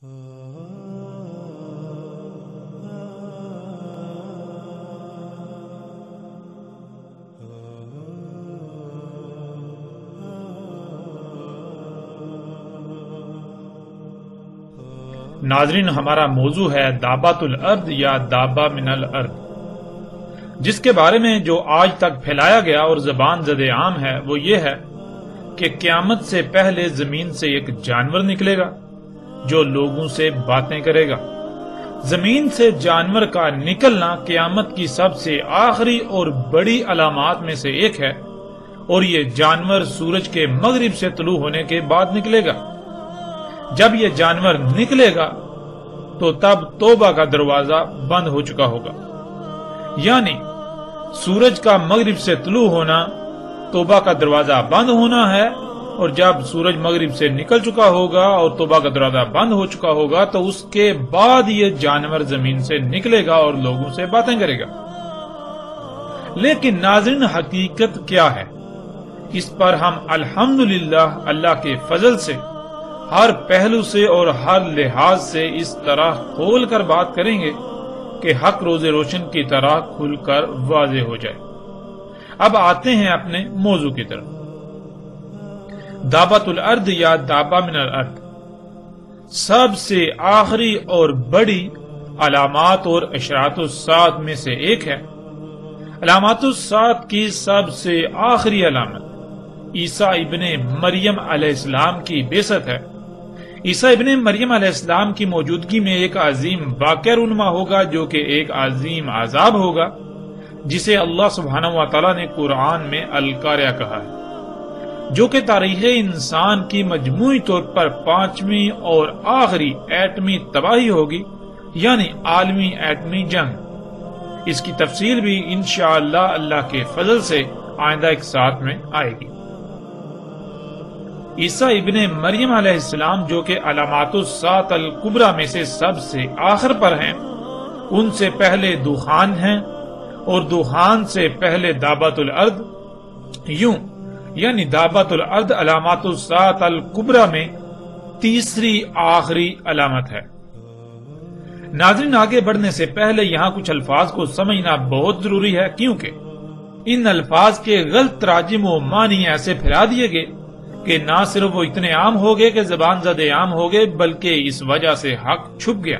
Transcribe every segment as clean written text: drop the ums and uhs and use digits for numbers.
ناظرین، ہمارا موضوع ہے دابۃ الارض یا دابہ من الارض، جس کے بارے میں جو آج تک پھیلایا گیا اور زبان زد عام ہے وہ یہ ہے کہ قیامت سے پہلے زمین سے ایک جانور نکلے گا جو لوگوں سے باتیں کرے گا۔ زمین سے جانور کا نکلنا قیامت کی سب سے آخری اور بڑی علامات میں سے ایک ہے، اور یہ جانور سورج کے مغرب سے طلوع ہونے کے بعد نکلے گا۔ جب یہ جانور نکلے گا تو تب توبہ کا دروازہ بند ہو چکا ہوگا، یعنی سورج کا مغرب سے طلوع ہونا توبہ کا دروازہ بند ہونا ہے، اور جب سورج مغرب سے نکل چکا ہوگا اور توبہ کا دروازہ بند ہو چکا ہوگا تو اس کے بعد یہ جانور زمین سے نکلے گا اور لوگوں سے باتیں کرے گا۔ لیکن ناظرین، حقیقت کیا ہے؟ اس پر ہم الحمدللہ اللہ کے فضل سے ہر پہلو سے اور ہر لحاظ سے اس طرح کھول کر بات کریں گے کہ حق روز روشن کی طرح کھل کر واضح ہو جائے۔ اب آتے ہیں اپنے موضوع کی طرف۔ دابۃ الارض یا دابہ من الارض سب سے آخری اور بڑی علامات اور اشراط الساعۃ میں سے ایک ہے۔ علامات الساعۃ کی سب سے آخری علامت عیسیٰ ابن مریم علیہ السلام کی بعثت ہے۔ عیسیٰ ابن مریم علیہ السلام کی موجودگی میں ایک عظیم واقعہ رونما ہوگا جو کہ ایک عظیم عذاب ہوگا، جسے اللہ سبحانہ و تعالیٰ نے قرآن میں القاریہ کہا ہے، جو کہ تاریخ انسان کی مجموعی طور پر 5ویں اور آخری ایٹمی تباہی ہوگی، یعنی عالمی ایٹمی جنگ۔ اس کی تفصیل بھی انشاءاللہ اللہ کے فضل سے آئندہ ایک ساتھ میں آئے گی۔ عیسیٰ ابن مریم علیہ السلام جو کہ علامات الساعۃ الکبریٰ میں سے سب سے آخر پر ہیں، ان سے پہلے دخان ہیں، اور دخان سے پہلے دابۃ الارض، یوں یعنی دابۃ الارض علامات الساعۃ الکبریٰ میں تیسری آخری علامت ہے۔ ناظرین، آگے بڑھنے سے پہلے یہاں کچھ الفاظ کو سمجھنا بہت ضروری ہے، کیونکہ ان الفاظ کے غلط تراجم و معنی ایسے پھیلا دیے گئے کہ نہ صرف وہ اتنے عام ہو گئے کہ زبان زد عام ہو گئے، بلکہ اس وجہ سے حق چھپ گیا،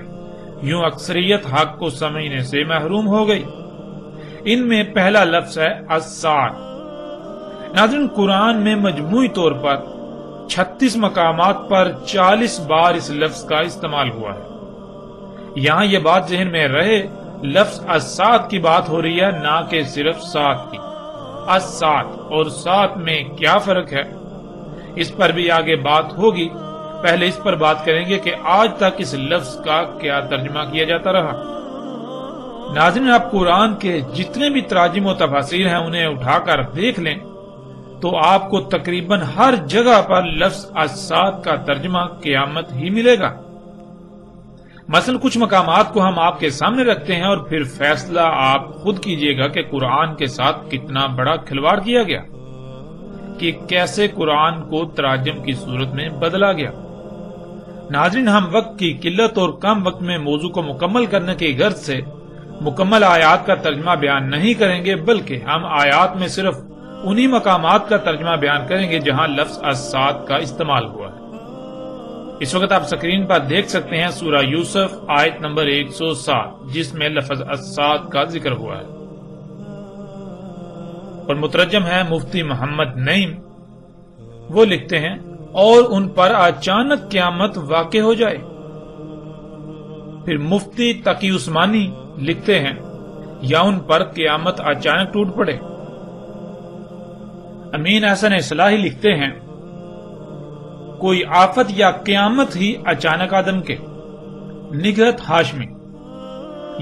یوں اکثریت حق کو سمجھنے سے محروم ہو گئی۔ ان میں پہلا لفظ ہے الساعۃ۔ ناظرین، قرآن میں مجموعی طور پر 36 مقامات پر 40 بار اس لفظ کا استعمال ہوا ہے۔ یہاں یہ بات ذہن میں رہے، لفظ الساعۃ کی بات ہو رہی ہے، نہ کہ صرف سات کی۔ الساعۃ اور سات میں کیا فرق ہے، اس پر بھی آگے بات ہوگی۔ پہلے اس پر بات کریں گے کہ آج تک اس لفظ کا کیا ترجمہ کیا جاتا رہا۔ ناظرین، آپ قرآن کے جتنے بھی تراجم و تفاسیر ہیں انہیں اٹھا کر دیکھ لیں تو آپ کو تقریباً ہر جگہ پر لفظ الساعۃ کا ترجمہ قیامت ہی ملے گا۔ مثلا کچھ مقامات کو ہم آپ کے سامنے رکھتے ہیں اور پھر فیصلہ آپ خود کیجئے گا کہ قرآن کے ساتھ کتنا بڑا کھلواڑ کیا گیا، کہ کیسے قرآن کو تراجم کی صورت میں بدلا گیا۔ ناظرین، ہم وقت کی قلت اور کم وقت میں موضوع کو مکمل کرنے کی غرض سے مکمل آیات کا ترجمہ بیان نہیں کریں گے، بلکہ ہم آیات میں صرف انہی مقامات کا ترجمہ بیان کریں گے جہاں لفظ الساعۃ کا استعمال ہوا ہے۔ اس وقت آپ سکرین پر دیکھ سکتے ہیں سورہ یوسف آیت نمبر 107، جس میں لفظ الساعۃ کا ذکر ہوا ہے، اور مترجم ہے مفتی محمد نعیم۔ وہ لکھتے ہیں، اور ان پر اچانک قیامت واقع ہو جائے۔ پھر مفتی تقی عثمانی لکھتے ہیں، یا ان پر قیامت اچانک ٹوٹ پڑے۔ امین احسن اصلاحی لکھتے ہیں، کوئی آفت یا قیامت ہی اچانک آدم کے۔ نگہت ہاشمی،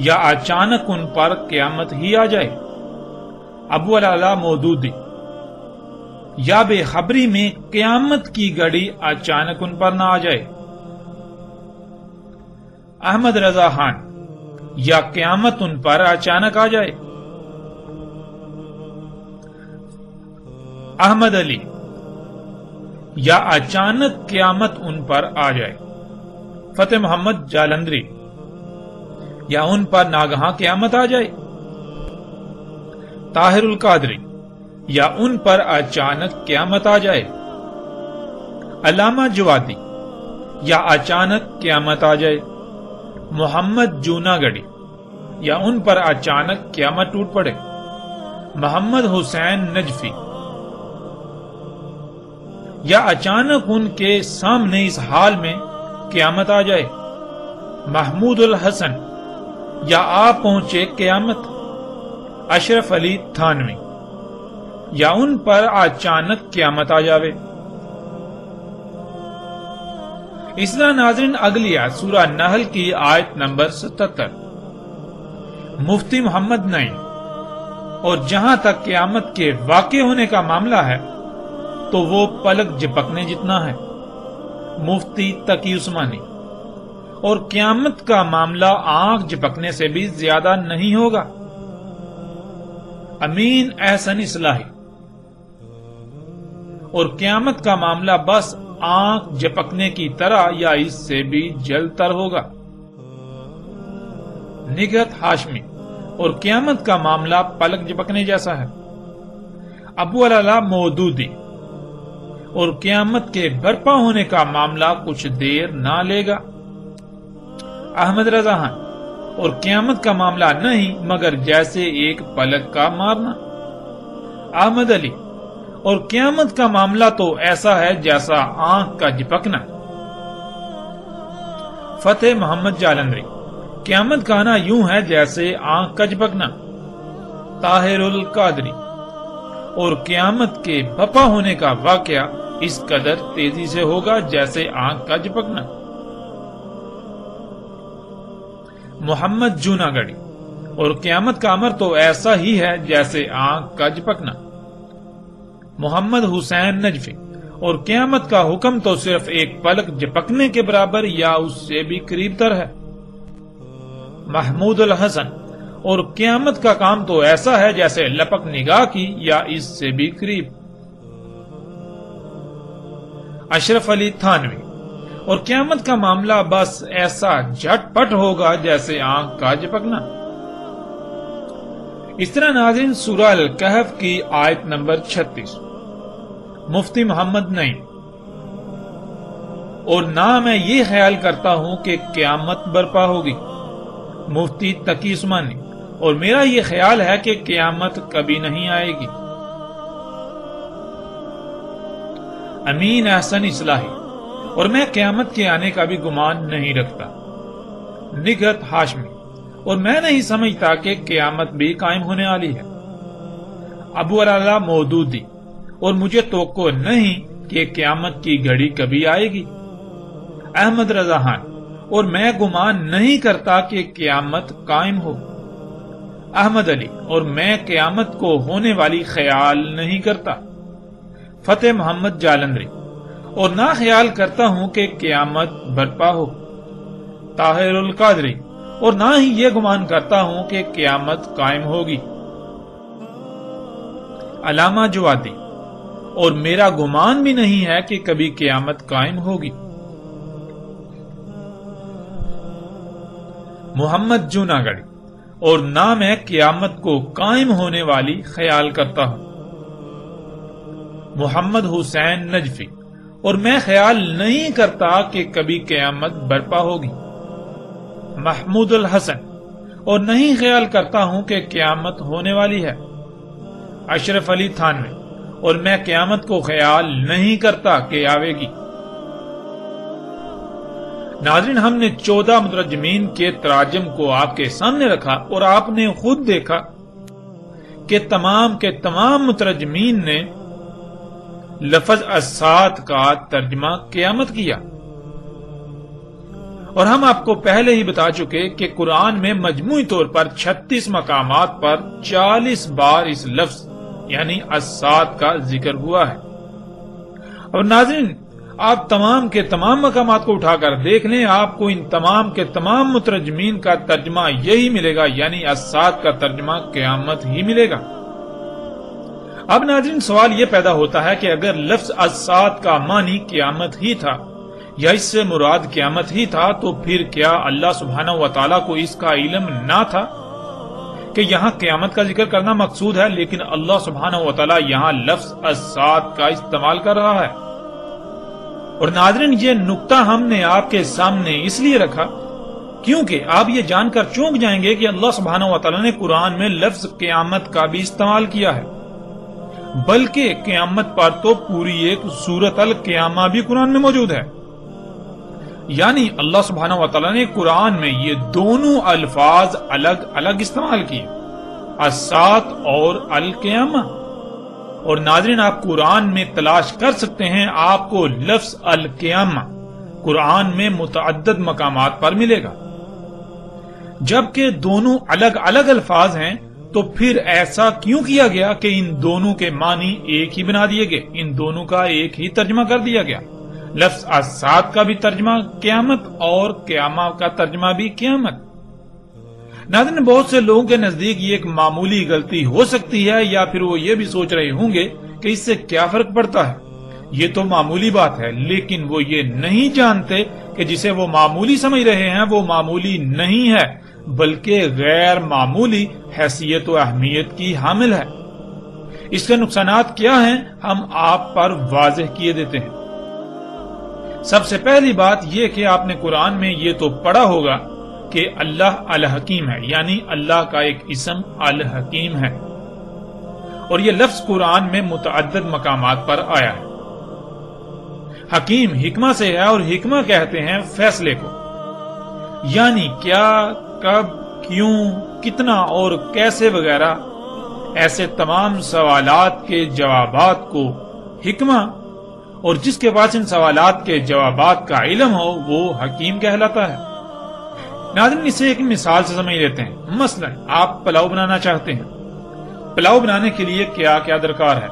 یا اچانک ان پر قیامت ہی آ جائے۔ ابو العلا مودودی، یا بے خبری میں قیامت کی گھڑی اچانک ان پر نہ آ جائے۔ احمد رضا خان، یا قیامت ان پر اچانک آ جائے۔ احمد علی، یا اچانک قیامت ان پر آ جائے۔ فتح محمد جالندری، یا ان پر ناگہاں قیامت آ جائے؟ طاہر القادری، یا ان پر اچانک قیامت آ جائے؟ علامہ جوادی، یا اچانک قیامت آ جائے؟ محمد جوناگڑھی، یا ان پر اچانک قیامت ٹوٹ پڑے؟ محمد حسین نجفی، یا اچانک ان کے سامنے اس حال میں قیامت آ جائے؟ محمود الحسن، یا آپ پہنچے قیامت؟ اشرف علی تھانوی، یا ان پر اچانک قیامت آ جاوے؟ اس طرح ناظرین اگلی آیت سورہ نحل کی آیت نمبر 77، مفتی محمد نعیم، اور جہاں تک قیامت کے واقع ہونے کا معاملہ ہے تو وہ پلک جھپکنے جتنا ہے، مفتی تقی عثمانی، اور قیامت کا معاملہ آنکھ جھپکنے سے بھی زیادہ نہیں ہوگا، امین احسن اصلاحی، اور قیامت کا معاملہ بس آنکھ جھپکنے کی طرح یا اس سے بھی جلد تر ہوگا، نگہت ہاشمی، اور قیامت کا معاملہ پلک جھپکنے جیسا ہے، ابو العلا مودودی، اور قیامت کے برپا ہونے کا معاملہ کچھ دیر نہ لے گا، احمد رضا خان، اور قیامت کا معاملہ نہیں مگر جیسے ایک پلک کا مارنا، احمد علی، اور قیامت کا معاملہ تو ایسا ہے جیسا آنکھ کا جھپکنا، فتح محمد جالندری، قیامت کا آنا یوں ہے جیسے آنکھ کا جھپکنا، طاہر القادری، اور قیامت کے بپا ہونے کا واقعہ اس قدر تیزی سے ہوگا جیسے آنکھ کا جھپکنا، محمد جوناگڑھی، اور قیامت کا امر تو ایسا ہی ہے جیسے آنکھ کا جھپکنا، محمد حسین نجفی، اور قیامت کا حکم تو صرف ایک پلک جھپکنے کے برابر یا اس سے بھی قریب تر ہے، محمود الحسن، اور قیامت کا کام تو ایسا ہے جیسے لپک نگاہ کی یا اس سے بھی قریب، اشرف علی تھانوی، اور قیامت کا معاملہ بس ایسا جھٹ پٹ ہوگا جیسے آنکھ کا جھپکنا۔ اس طرح ناظرین سورہ الکہف کی آیت نمبر 36، مفتی محمد نعیم، اور نہ میں یہ خیال کرتا ہوں کہ قیامت برپا ہوگی، مفتی تقی عثمانی، اور میرا یہ خیال ہے کہ قیامت کبھی نہیں آئے گی، امین احسن اصلاحی، اور میں قیامت کے آنے کا بھی گمان نہیں رکھتا، نگہت ہاشمی، اور میں نہیں سمجھتا کہ قیامت بھی قائم ہونے والی ہے، ابو العلا مودودی، اور مجھے توقع نہیں کہ قیامت کی گھڑی کبھی آئے گی، احمد رضا خان، اور میں گمان نہیں کرتا کہ قیامت قائم ہو، احمد علی، اور میں قیامت کو ہونے والی خیال نہیں کرتا، فتح محمد جالندری، اور نہ خیال کرتا ہوں کہ قیامت برپا ہو، طاہر القادری، اور نہ ہی یہ گمان کرتا ہوں کہ قیامت قائم ہوگی، علامہ جوادی، اور میرا گمان بھی نہیں ہے کہ کبھی قیامت قائم ہوگی، محمد جوناگڑھی، اور نہ میں قیامت کو قائم ہونے والی خیال کرتا ہوں، محمد حسین نجفی، اور میں خیال نہیں کرتا کہ کبھی قیامت برپا ہوگی، محمود الحسن، اور نہیں خیال کرتا ہوں کہ قیامت ہونے والی ہے، اشرف علی تھانوی، اور میں قیامت کو خیال نہیں کرتا کہ آئے گی۔ ناظرین ہم نے 14 مترجمین کے تراجم کو آپ کے سامنے رکھا اور آپ نے خود دیکھا کہ تمام کے تمام مترجمین نے لفظ الساعۃ کا ترجمہ قیامت کیا، اور ہم آپ کو پہلے ہی بتا چکے کہ قرآن میں مجموعی طور پر 36 مقامات پر 40 بار اس لفظ یعنی الساعۃ کا ذکر ہوا ہے، اور ناظرین آپ تمام کے تمام مقامات کو اٹھا کر دیکھ لیں، آپ کو ان تمام کے تمام مترجمین کا ترجمہ یہی ملے گا، یعنی الساعۃ کا ترجمہ قیامت ہی ملے گا۔ اب ناظرین سوال یہ پیدا ہوتا ہے کہ اگر لفظ الساعۃ کا معنی قیامت ہی تھا، یا اس سے مراد قیامت ہی تھا تو پھر کیا اللہ سبحانہ و تعالیٰ کو اس کا علم نہ تھا کہ یہاں قیامت کا ذکر کرنا مقصود ہے، لیکن اللہ سبحانہ و تعالیٰ یہاں لفظ الساعۃ کا استعمال کر رہا ہے؟ اور ناظرین، یہ نقطہ ہم نے آپ کے سامنے اس لیے رکھا کیونکہ آپ یہ جان کر چونک جائیں گے کہ اللہ سبحانہ و تعالیٰ نے قرآن میں لفظ قیامت کا بھی استعمال کیا ہے، بلکہ قیامت پر تو پوری ایک سورۃ القیامہ بھی قرآن میں موجود ہے۔ یعنی اللہ سبحانہ و تعالیٰ نے قرآن میں یہ دونوں الفاظ الگ الگ استعمال کیے، الساعۃ اور القیامہ۔ اور ناظرین، آپ قرآن میں تلاش کر سکتے ہیں، آپ کو لفظ القیامہ قرآن میں متعدد مقامات پر ملے گا۔ جبکہ دونوں الگ الگ الفاظ ہیں تو پھر ایسا کیوں کیا گیا کہ ان دونوں کے معنی ایک ہی بنا دیے گئے، ان دونوں کا ایک ہی ترجمہ کر دیا گیا؟ لفظ الساعۃ کا بھی ترجمہ قیامت اور قیامہ کا ترجمہ بھی قیامت۔ ناظرین، بہت سے لوگوں کے نزدیک یہ ایک معمولی غلطی ہو سکتی ہے، یا پھر وہ یہ بھی سوچ رہے ہوں گے کہ اس سے کیا فرق پڑتا ہے، یہ تو معمولی بات ہے، لیکن وہ یہ نہیں جانتے کہ جسے وہ معمولی سمجھ رہے ہیں وہ معمولی نہیں ہے، بلکہ غیر معمولی حیثیت و اہمیت کی حامل ہے۔ اس کے نقصانات کیا ہیں ہم آپ پر واضح کیے دیتے ہیں۔ سب سے پہلی بات یہ کہ آپ نے قرآن میں یہ تو پڑھا ہوگا کہ اللہ الحکیم ہے، یعنی اللہ کا ایک اسم الحکیم ہے، اور یہ لفظ قرآن میں متعدد مقامات پر آیا ہے۔ حکیم حکمہ سے ہے، اور حکمہ کہتے ہیں فیصلے کو، یعنی کیا، کب، کیوں، کتنا اور کیسے وغیرہ ایسے تمام سوالات کے جوابات کو حکمہ، اور جس کے پاس ان سوالات کے جوابات کا علم ہو وہ حکیم کہلاتا ہے۔ ناظرین، اسے ایک مثال سے سمجھ لیتے ہیں۔ مثلا آپ پلاؤ بنانا چاہتے ہیں، پلاؤ بنانے کے لیے کیا کیا درکار ہے؟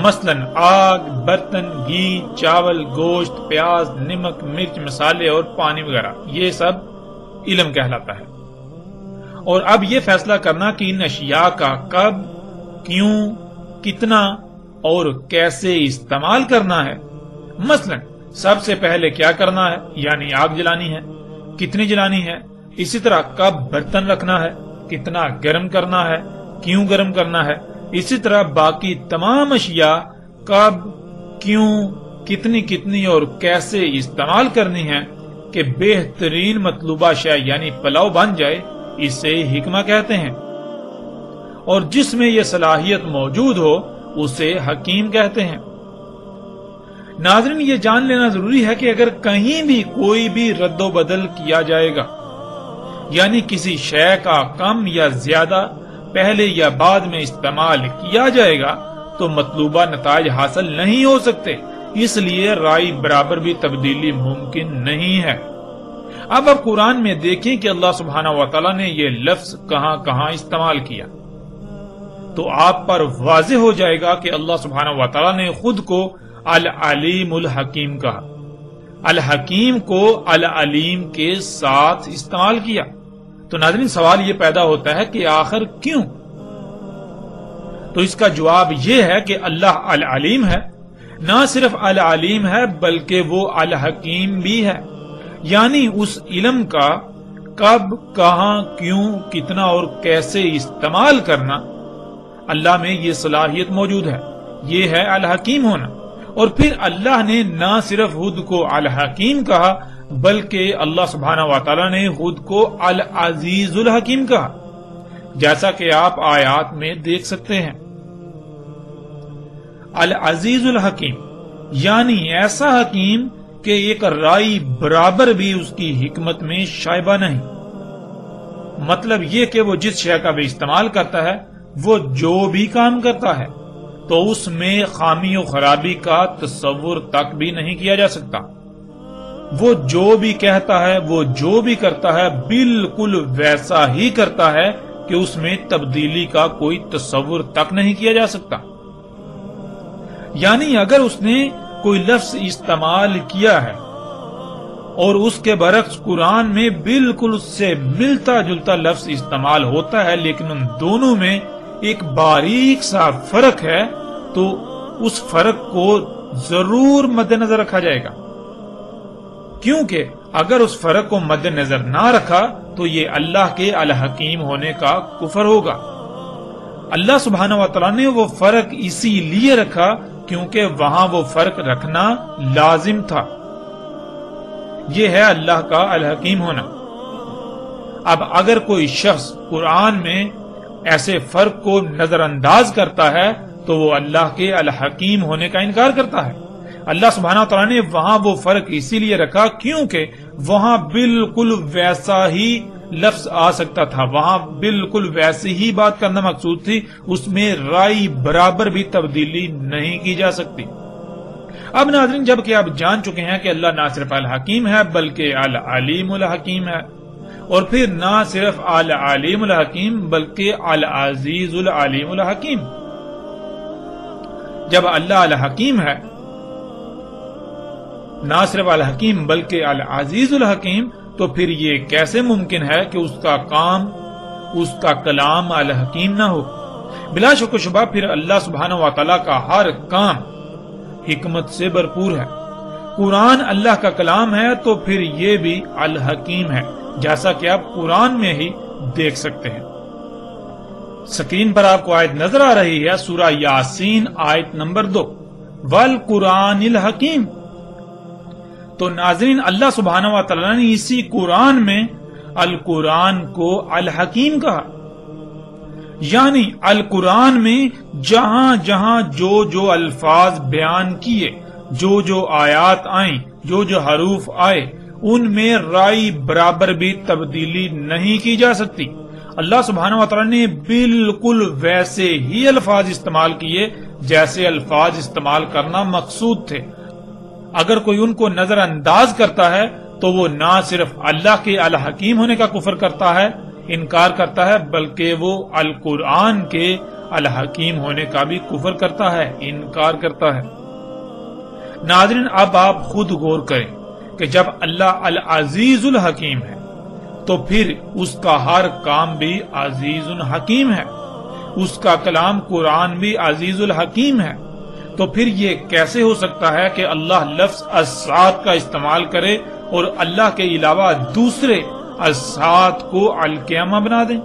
مثلا آگ، برتن، گھی، چاول، گوشت، پیاز، نمک، مرچ، مسالے اور پانی وغیرہ، یہ سب علم کہلاتا ہے۔ اور اب یہ فیصلہ کرنا کہ ان اشیاء کا کب، کیوں، کتنا اور کیسے استعمال کرنا ہے۔ مثلا سب سے پہلے کیا کرنا ہے، یعنی آگ جلانی ہے، کتنی جلانی ہے، اسی طرح کب برتن رکھنا ہے، کتنا گرم کرنا ہے، کیوں گرم کرنا ہے، اسی طرح باقی تمام اشیاء کب، کیوں، کتنی کتنی اور کیسے استعمال کرنی ہے کہ بہترین مطلوبہ شے یعنی پلاؤ بن جائے، اسے حکمہ کہتے ہیں۔ اور جس میں یہ صلاحیت موجود ہو اسے حکیم کہتے ہیں۔ ناظرین، یہ جان لینا ضروری ہے کہ اگر کہیں بھی کوئی بھی رد و بدل کیا جائے گا، یعنی کسی شے کا کم یا زیادہ پہلے یا بعد میں استعمال کیا جائے گا تو مطلوبہ نتائج حاصل نہیں ہو سکتے، اس لیے رائے برابر بھی تبدیلی ممکن نہیں ہے۔ اب آپ قرآن میں دیکھیں کہ اللہ سبحانہ و تعالیٰ نے یہ لفظ کہاں کہاں استعمال کیا، تو آپ پر واضح ہو جائے گا کہ اللہ سبحانہ و تعالیٰ نے خود کو العلیم الحکیم کہا، الحکیم کو العلیم کے ساتھ استعمال کیا۔ تو ناظرین، سوال یہ پیدا ہوتا ہے کہ آخر کیوں؟ تو اس کا جواب یہ ہے کہ اللہ العلیم ہے، نہ صرف العلیم ہے بلکہ وہ الحکیم بھی ہے، یعنی اس علم کا کب، کہاں، کیوں، کتنا اور کیسے استعمال کرنا اللہ میں یہ صلاحیت موجود ہے، یہ ہے الحکیم ہونا۔ اور پھر اللہ نے نہ صرف خود کو الحکیم کہا بلکہ اللہ سبحانہ و تعالیٰ نے خود کو العزیز الحکیم کہا، جیسا کہ آپ آیات میں دیکھ سکتے ہیں۔ العزیز الحکیم یعنی ایسا حکیم کہ ایک رائی برابر بھی اس کی حکمت میں شائبہ نہیں۔ مطلب یہ کہ وہ جس شے کا بھی استعمال کرتا ہے، وہ جو بھی کام کرتا ہے تو اس میں خامی و خرابی کا تصور تک بھی نہیں کیا جا سکتا۔ وہ جو بھی کہتا ہے، وہ جو بھی کرتا ہے، بالکل ویسا ہی کرتا ہے کہ اس میں تبدیلی کا کوئی تصور تک نہیں کیا جا سکتا۔ یعنی اگر اس نے کوئی لفظ استعمال کیا ہے اور اس کے برعکس قرآن میں بالکل اس سے ملتا جلتا لفظ استعمال ہوتا ہے، لیکن ان دونوں میں ایک باریک سا فرق ہے، تو اس فرق کو ضرور مد نظر رکھا جائے گا۔ کیونکہ اگر اس فرق کو مد نظر نہ رکھا تو یہ اللہ کے الحکیم ہونے کا کفر ہوگا۔ اللہ سبحانہ و تعالیٰ نے وہ فرق اسی لیے رکھا کیونکہ وہاں وہ فرق رکھنا لازم تھا۔ یہ ہے اللہ کا الحکیم ہونا۔ اب اگر کوئی شخص قرآن میں ایسے فرق کو نظر انداز کرتا ہے تو وہ اللہ کے الحکیم ہونے کا انکار کرتا ہے۔ اللہ سبحانہ و تعالیٰ نے وہاں وہ فرق اسی لیے رکھا کیونکہ وہاں بالکل ویسا ہی لفظ آ سکتا تھا، وہاں بالکل ویسی ہی بات کرنا مقصود تھی، اس میں رائے برابر بھی تبدیلی نہیں کی جا سکتی۔ اب ناظرین، جب کہ آپ جان چکے ہیں کہ اللہ نہ صرف الحکیم ہے بلکہ العلیم الحکیم ہے، اور پھر نہ صرف العلیم الحکیم بلکہ العزیز العلیم الحکیم، جب اللہ الحکیم ہے، نہ صرف الحکیم بلکہ العزیز الحکیم، تو پھر یہ کیسے ممکن ہے کہ اس کا کام، اس کا کلام الحکیم نہ ہو؟ بلا شک و شبہ پھر اللہ سبحانہ و تعالیٰ کا ہر کام حکمت سے بھرپور ہے۔ قرآن اللہ کا کلام ہے تو پھر یہ بھی الحکیم ہے، جیسا کہ آپ قرآن میں ہی دیکھ سکتے ہیں۔ سکرین پر آپ کو آیت نظر آ رہی ہے، سورہ یاسین آیت نمبر 2، والقرآن الحکیم۔ تو ناظرین، اللہ سبحانہ و تعالیٰ نے اسی قرآن میں القرآن کو الحکیم کہا، یعنی القرآن میں جہاں جہاں جو جو الفاظ بیان کیے، جو جو آیات آئیں، جو جو حروف آئے، ان میں رائے برابر بھی تبدیلی نہیں کی جا سکتی۔ اللہ سبحانہ و تعالیٰ نے بالکل ویسے ہی الفاظ استعمال کیے جیسے الفاظ استعمال کرنا مقصود تھے۔ اگر کوئی ان کو نظر انداز کرتا ہے تو وہ نہ صرف اللہ کے الحکیم ہونے کا کفر کرتا ہے، انکار کرتا ہے، بلکہ وہ القرآن کے الحکیم ہونے کا بھی کفر کرتا ہے، انکار کرتا ہے۔ ناظرین، اب آپ خود غور کریں کہ جب اللہ العزیز الحکیم ہے تو پھر اس کا ہر کام بھی عزیز الحکیم ہے، اس کا کلام قرآن بھی عزیز الحکیم ہے، تو پھر یہ کیسے ہو سکتا ہے کہ اللہ لفظ السات کا استعمال کرے اور اللہ کے علاوہ دوسرے السات کو القیامہ بنا دیں؟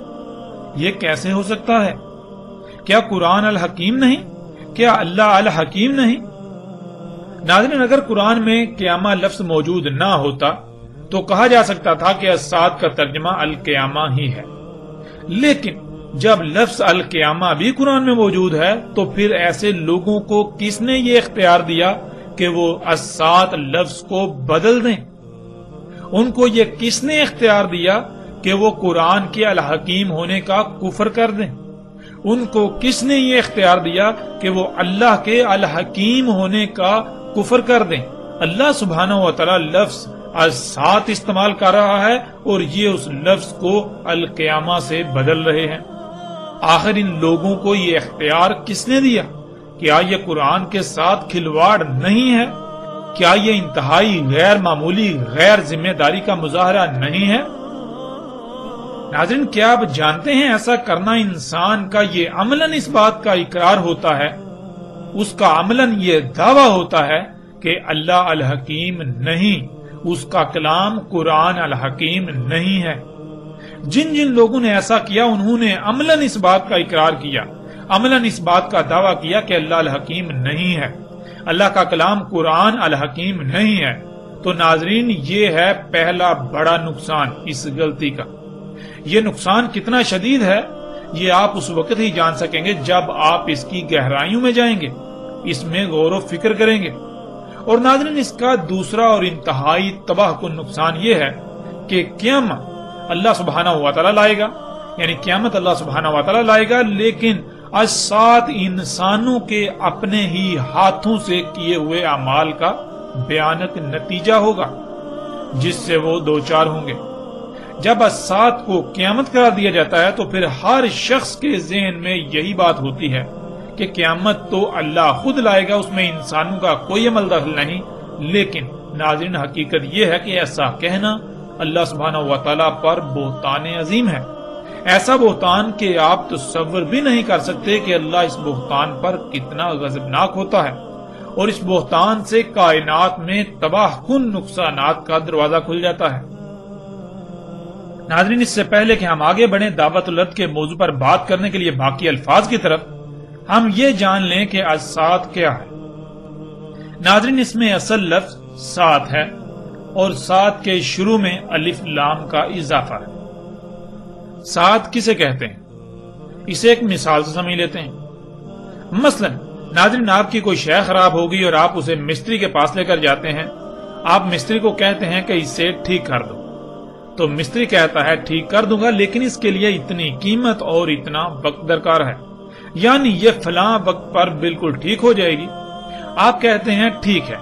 یہ کیسے ہو سکتا ہے؟ کیا قرآن الحکیم نہیں؟ کیا اللہ الحکیم نہیں؟ ناظرین، اگر قرآن میں قیامہ لفظ موجود نہ ہوتا تو کہا جا سکتا تھا کہ السات کا ترجمہ القیامہ ہی ہے، لیکن جب لفظ القیامہ بھی قرآن میں موجود ہے تو پھر ایسے لوگوں کو کس نے یہ اختیار دیا کہ وہ السات لفظ کو بدل دیں؟ ان کو یہ کس نے اختیار دیا کہ وہ قرآن کے الحکیم ہونے کا کفر کر دیں؟ ان کو کس نے یہ اختیار دیا کہ وہ اللہ کے الحکیم ہونے کا کفر کر دیں؟ اللہ سبحانہ و تعالی لفظ السات استعمال کر رہا ہے اور یہ اس لفظ کو القیامہ سے بدل رہے ہیں۔ آخر ان لوگوں کو یہ اختیار کس نے دیا؟ کیا یہ قرآن کے ساتھ کھلواڑ نہیں ہے؟ کیا یہ انتہائی غیر معمولی غیر ذمہ داری کا مظاہرہ نہیں ہے؟ ناظرین، کیا آپ جانتے ہیں ایسا کرنا انسان کا یہ عملاً اس بات کا اقرار ہوتا ہے، اس کا عملاً یہ دعویٰ ہوتا ہے کہ اللہ الحکیم نہیں، اس کا کلام قرآن الحکیم نہیں ہے۔ جن جن لوگوں نے ایسا کیا انہوں نے عملاً اس بات کا اقرار کیا، عملاً اس بات کا دعویٰ کیا کہ اللہ الحکیم نہیں ہے، اللہ کا کلام قرآن الحکیم نہیں ہے۔ تو ناظرین، یہ ہے پہلا بڑا نقصان اس غلطی کا۔ یہ نقصان کتنا شدید ہے یہ آپ اس وقت ہی جان سکیں گے جب آپ اس کی گہرائیوں میں جائیں گے، اس میں غور و فکر کریں گے۔ اور ناظرین، اس کا دوسرا اور انتہائی تباہ کن نقصان یہ ہے کہ قیامت اللہ سبحانہ و تعالیٰ لائے گا، یعنی قیامت اللہ سبحانہ و تعالیٰ لائے گا، لیکن السات انسانوں کے اپنے ہی ہاتھوں سے کیے ہوئے اعمال کا بیانت نتیجہ ہوگا جس سے وہ دوچار ہوں گے۔ جب السات کو قیامت قرار دیا جاتا ہے تو پھر ہر شخص کے ذہن میں یہی بات ہوتی ہے کہ قیامت تو اللہ خود لائے گا، اس میں انسانوں کا کوئی عمل دخل نہیں۔ لیکن ناظرین، حقیقت یہ ہے کہ ایسا کہنا اللہ سبحانہ و تعالیٰ پر بہتان عظیم ہے، ایسا بہتان کہ آپ تصور بھی نہیں کر سکتے کہ اللہ اس بہتان پر کتنا غضبناک ہوتا ہے۔ اور اس بہتان سے کائنات میں تباہ کن نقصانات کا دروازہ کھل جاتا ہے۔ ناظرین، اس سے پہلے کہ ہم آگے بڑھیں دعوت الارض کے موضوع پر بات کرنے کے لیے باقی الفاظ کی طرف، ہم یہ جان لیں کہ الساعت کیا ہے۔ ناظرین، اس میں اصل لفظ سات ہے اور سات کے شروع میں الف لام کا اضافہ ہے۔ سات کسے کہتے ہیں؟ اسے ایک مثال سے سمجھ لیتے ہیں۔ مثلا ناظرین، آپ کی کوئی شے خراب ہوگی اور آپ اسے مستری کے پاس لے کر جاتے ہیں۔ آپ مستری کو کہتے ہیں کہ اسے ٹھیک کر دو، تو مستری کہتا ہے ٹھیک کر دوں گا، لیکن اس کے لیے اتنی قیمت اور اتنا وقت درکار ہے، یعنی یہ فلاں وقت پر بالکل ٹھیک ہو جائے گی۔ آپ کہتے ہیں ٹھیک ہے،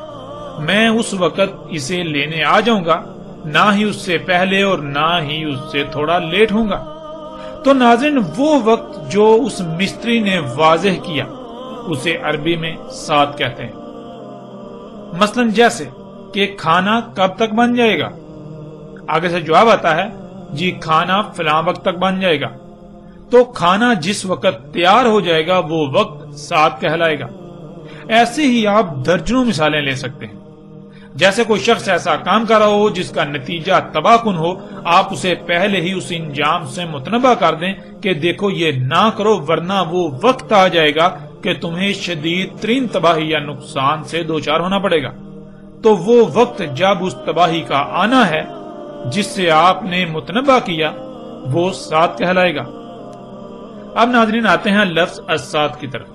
میں اس وقت اسے لینے آ جاؤں گا، نہ ہی اس سے پہلے اور نہ ہی اس سے تھوڑا لیٹ ہوں گا۔ تو ناظرین، وہ وقت جو اس مستری نے واضح کیا اسے عربی میں سات کہتے ہیں۔ مثلا جیسے کہ کھانا کب تک بن جائے گا، آگے سے جواب آتا ہے جی کھانا فلاں وقت تک بن جائے گا، تو کھانا جس وقت تیار ہو جائے گا وہ وقت سات کہلائے گا۔ ایسے ہی آپ درجنوں مثالیں لے سکتے ہیں۔ جیسے کوئی شخص ایسا کام کر رہا ہو جس کا نتیجہ تباہ کن ہو، آپ اسے پہلے ہی اس انجام سے متنبہ کر دیں کہ دیکھو یہ نہ کرو ورنہ وہ وقت آ جائے گا کہ تمہیں شدید ترین تباہی یا نقصان سے دوچار ہونا پڑے گا۔ تو وہ وقت جب اس تباہی کا آنا ہے جس سے آپ نے متنبہ کیا، وہ سات کہلائے گا۔ اب ناظرین آتے ہیں لفظ السات کی طرف۔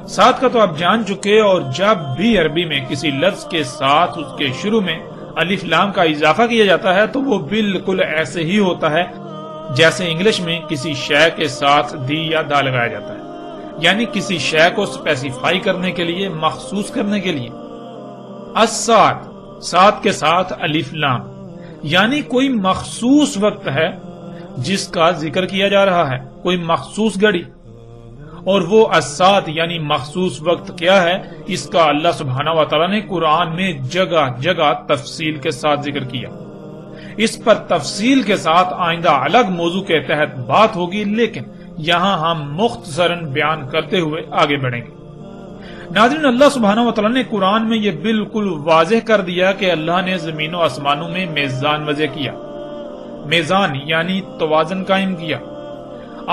سات کا تو آپ جان چکے، اور جب بھی عربی میں کسی لفظ کے ساتھ اس کے شروع میں الف لام کا اضافہ کیا جاتا ہے تو وہ بالکل ایسے ہی ہوتا ہے جیسے انگلش میں کسی شے کے ساتھ دی یا دا لگایا جاتا ہے، یعنی کسی شے کو اسپیسیفائی کرنے کے لیے، مخصوص کرنے کے لیے۔ السات، سات کے ساتھ الف لام، یعنی کوئی مخصوص وقت ہے جس کا ذکر کیا جا رہا ہے، کوئی مخصوص گھڑی۔ اور وہ السات یعنی مخصوص وقت کیا ہے، اس کا اللہ سبحانہ و تعالیٰ نے قرآن میں جگہ جگہ تفصیل کے ساتھ ذکر کیا۔ اس پر تفصیل کے ساتھ آئندہ الگ موضوع کے تحت بات ہوگی، لیکن یہاں ہم مختصراً بیان کرتے ہوئے آگے بڑھیں گے۔ ناظرین، اللہ سبحانہ و تعالیٰ نے قرآن میں یہ بالکل واضح کر دیا کہ اللہ نے زمین و آسمانوں میں میزان وضع کیا۔ میزان یعنی توازن قائم کیا۔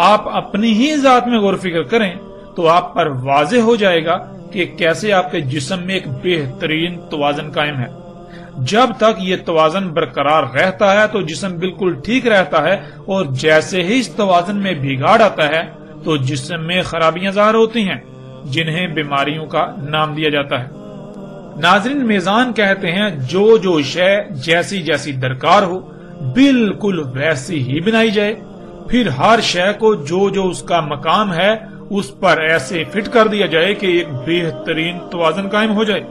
آپ اپنی ہی ذات میں غور و فکر کریں تو آپ پر واضح ہو جائے گا کہ کیسے آپ کے جسم میں ایک بہترین توازن قائم ہے۔ جب تک یہ توازن برقرار رہتا ہے تو جسم بالکل ٹھیک رہتا ہے، اور جیسے ہی اس توازن میں بگاڑ آتا ہے تو جسم میں خرابیاں ظاہر ہوتی ہیں، جنہیں بیماریوں کا نام دیا جاتا ہے۔ ناظرین، میزان کہتے ہیں جو شے جیسی جیسی درکار ہو بالکل ویسی ہی بنائی جائے، پھر ہر شے کو جو اس کا مقام ہے اس پر ایسے فٹ کر دیا جائے کہ ایک بہترین توازن قائم ہو جائے۔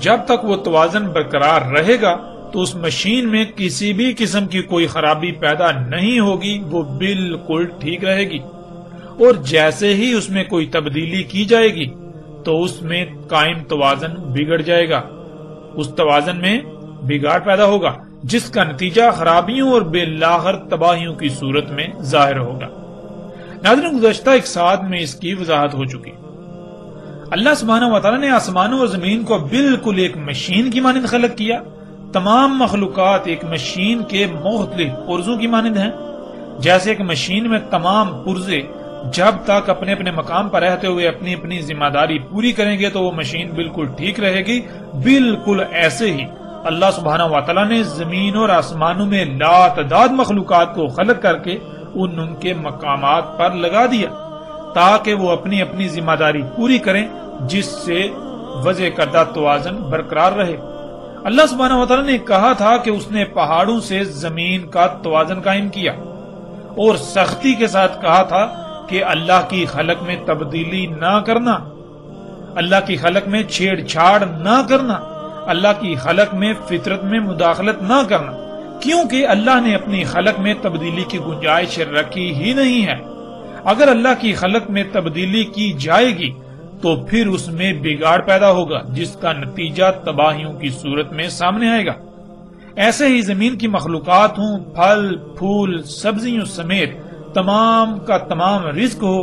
جب تک وہ توازن برقرار رہے گا تو اس مشین میں کسی بھی قسم کی کوئی خرابی پیدا نہیں ہوگی، وہ بالکل ٹھیک رہے گی۔ اور جیسے ہی اس میں کوئی تبدیلی کی جائے گی تو اس میں قائم توازن بگڑ جائے گا، اس توازن میں بگاڑ پیدا ہوگا، جس کا نتیجہ خرابیوں اور بالآخر تباہیوں کی صورت میں ظاہر ہوگا۔ ناظرین، گزشتہ ایک ساتھ میں اس کی وضاحت ہو چکی۔ اللہ سبحانہ و تعالیٰ نے آسمانوں اور زمین کو بالکل ایک مشین کی مانند خلق کیا۔ تمام مخلوقات ایک مشین کے مختلف پرزوں کی مانند ہیں۔ جیسے ایک مشین میں تمام پرزے جب تک اپنے اپنے مقام پر رہتے ہوئے اپنی اپنی ذمہ داری پوری کریں گے تو وہ مشین بالکل ٹھیک رہے گی، بالکل ایسے ہی اللہ سبحانہ و تعالیٰ نے زمین اور آسمانوں میں لاتعداد مخلوقات کو خلق کر کے ان کے مقامات پر لگا دیا تاکہ وہ اپنی اپنی ذمہ داری پوری کریں، جس سے وضع کردہ توازن برقرار رہے۔ اللہ سبحانہ و تعالیٰ نے کہا تھا کہ اس نے پہاڑوں سے زمین کا توازن قائم کیا، اور سختی کے ساتھ کہا تھا کہ اللہ کی خلق میں تبدیلی نہ کرنا، اللہ کی خلق میں چھیڑ چھاڑ نہ کرنا، اللہ کی خلق میں فطرت میں مداخلت نہ کرنا، کیونکہ اللہ نے اپنی خلق میں تبدیلی کی گنجائش رکھی ہی نہیں ہے۔ اگر اللہ کی خلق میں تبدیلی کی جائے گی تو پھر اس میں بگاڑ پیدا ہوگا، جس کا نتیجہ تباہیوں کی صورت میں سامنے آئے گا۔ ایسے ہی زمین کی مخلوقات ہوں، پھل پھول سبزیوں سمیت تمام کا تمام رزق ہو،